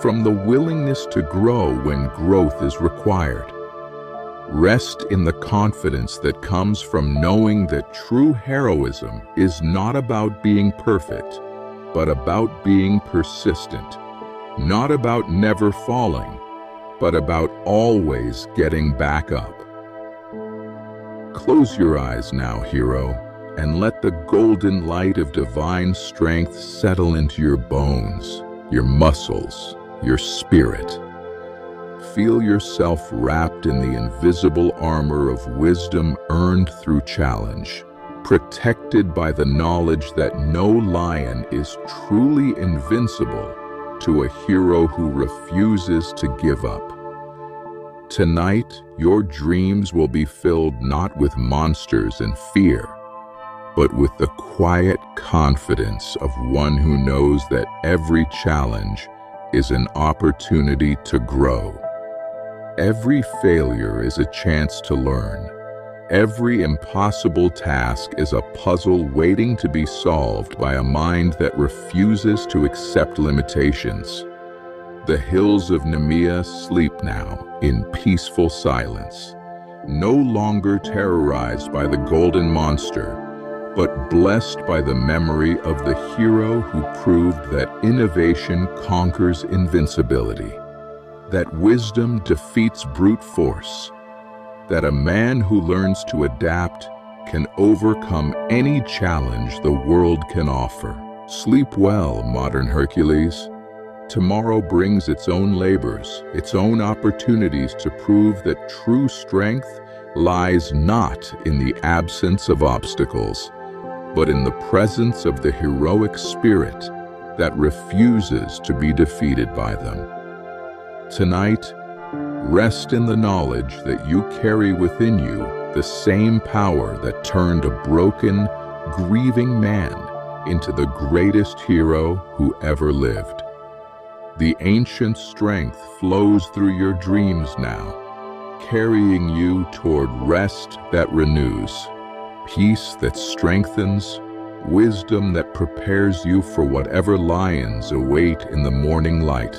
from the willingness to grow when growth is required. Rest in the confidence that comes from knowing that true heroism is not about being perfect, but about being persistent. Not about never falling, but about always getting back up. Close your eyes now, hero, and let the golden light of divine strength settle into your bones, your muscles, your spirit. Feel yourself wrapped in the invisible armor of wisdom earned through challenge, protected by the knowledge that no lion is truly invincible to a hero who refuses to give up. Tonight, your dreams will be filled not with monsters and fear, but with the quiet confidence of one who knows that every challenge is an opportunity to grow. Every failure is a chance to learn. Every impossible task is a puzzle waiting to be solved by a mind that refuses to accept limitations. The hills of Nemea sleep now in peaceful silence, no longer terrorized by the golden monster, but blessed by the memory of the hero who proved that innovation conquers invincibility, that wisdom defeats brute force, that a man who learns to adapt can overcome any challenge the world can offer. Sleep well, modern Hercules. Tomorrow brings its own labors, its own opportunities to prove that true strength lies not in the absence of obstacles, but in the presence of the heroic spirit that refuses to be defeated by them. Tonight, rest in the knowledge that you carry within you the same power that turned a broken, grieving man into the greatest hero who ever lived. The ancient strength flows through your dreams now, carrying you toward rest that renews, peace that strengthens, wisdom that prepares you for whatever lions await in the morning light.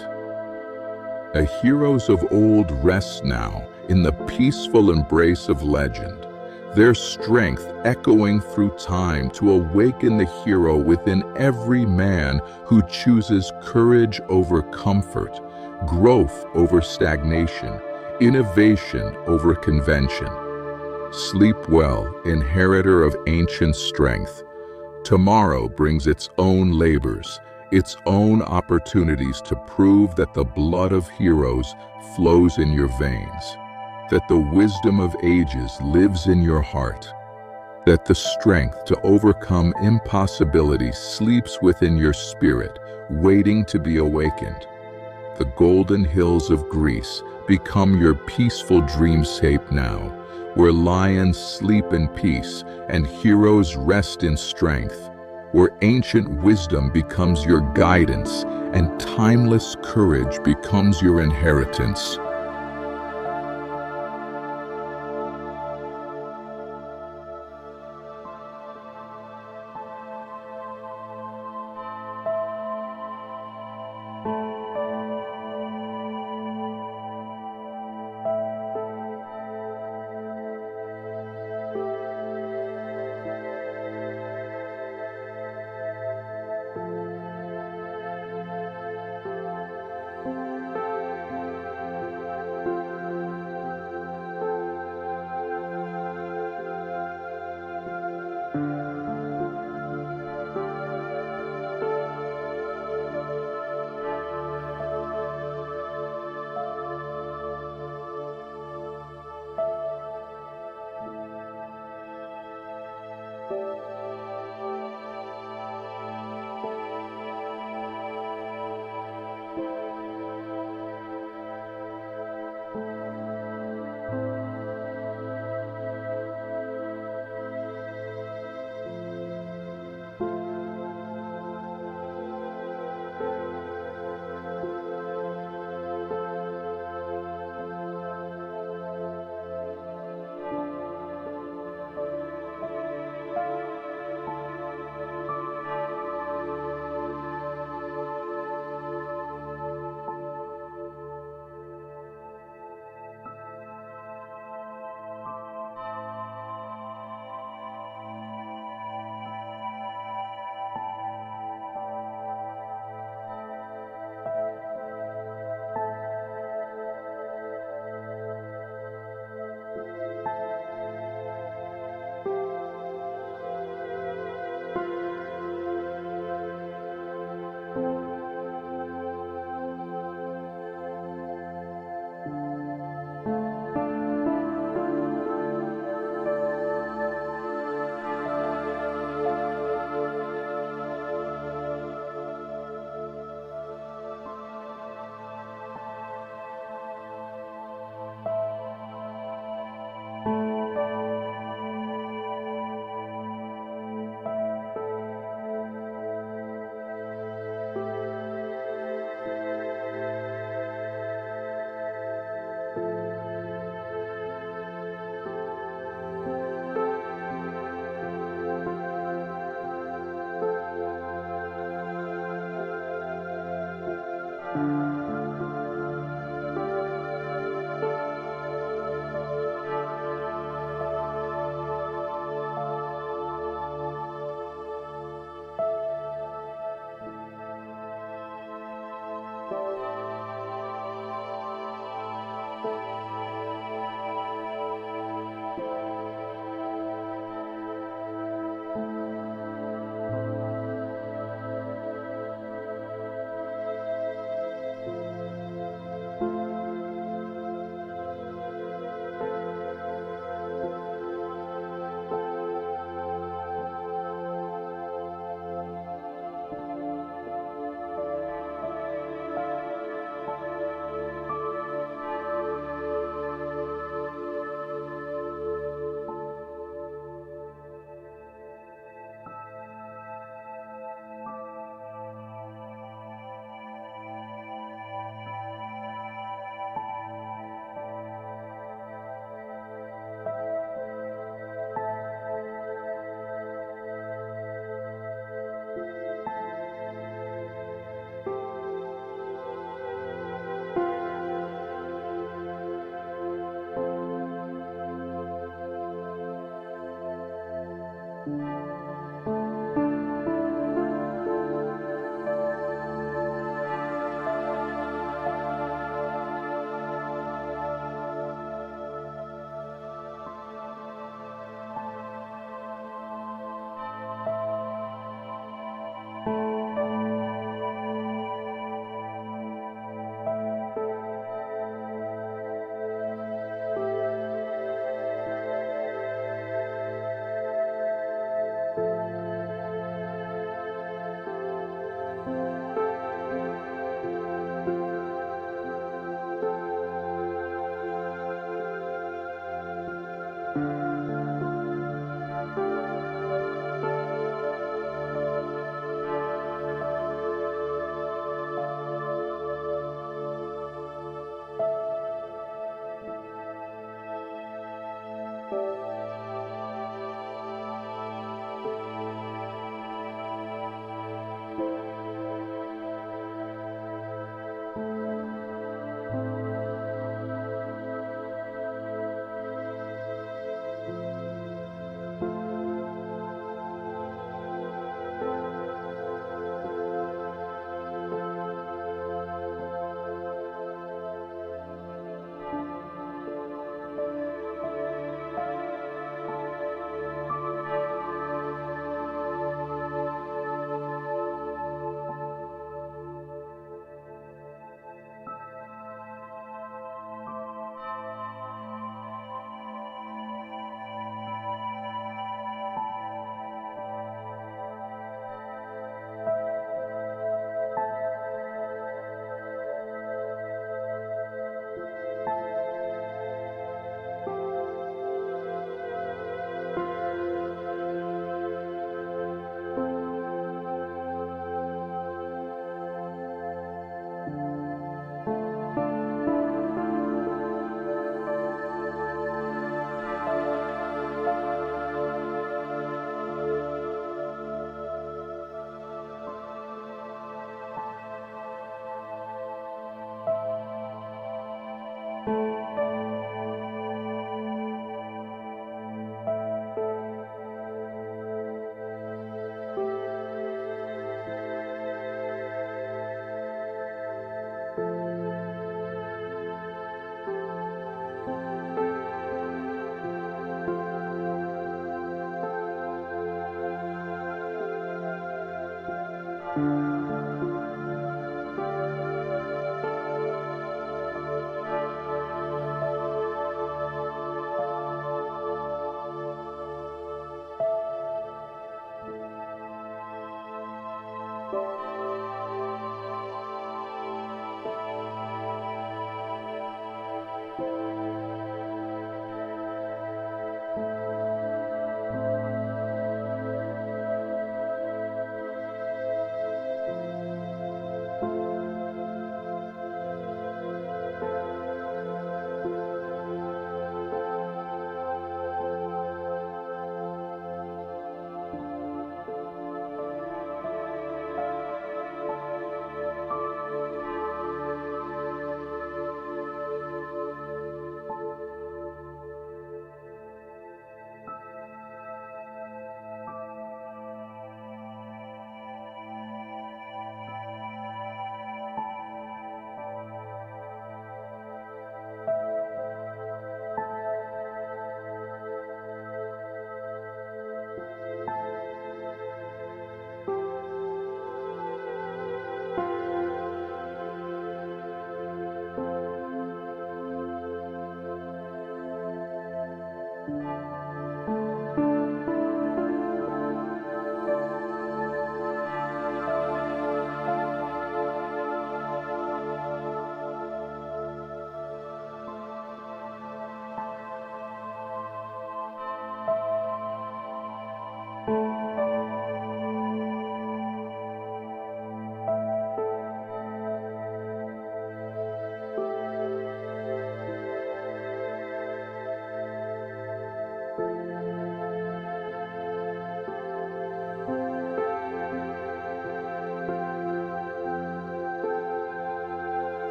A heroes of old rest now in the peaceful embrace of legend, their strength echoing through time to awaken the hero within every man who chooses courage over comfort, growth over stagnation, innovation over convention. Sleep well, inheritor of ancient strength. Tomorrow brings its own labors, its own opportunities to prove that the blood of heroes flows in your veins, that the wisdom of ages lives in your heart, that the strength to overcome impossibility sleeps within your spirit, waiting to be awakened. The golden hills of Greece become your peaceful dreamscape now, where lions sleep in peace and heroes rest in strength, where ancient wisdom becomes your guidance and timeless courage becomes your inheritance.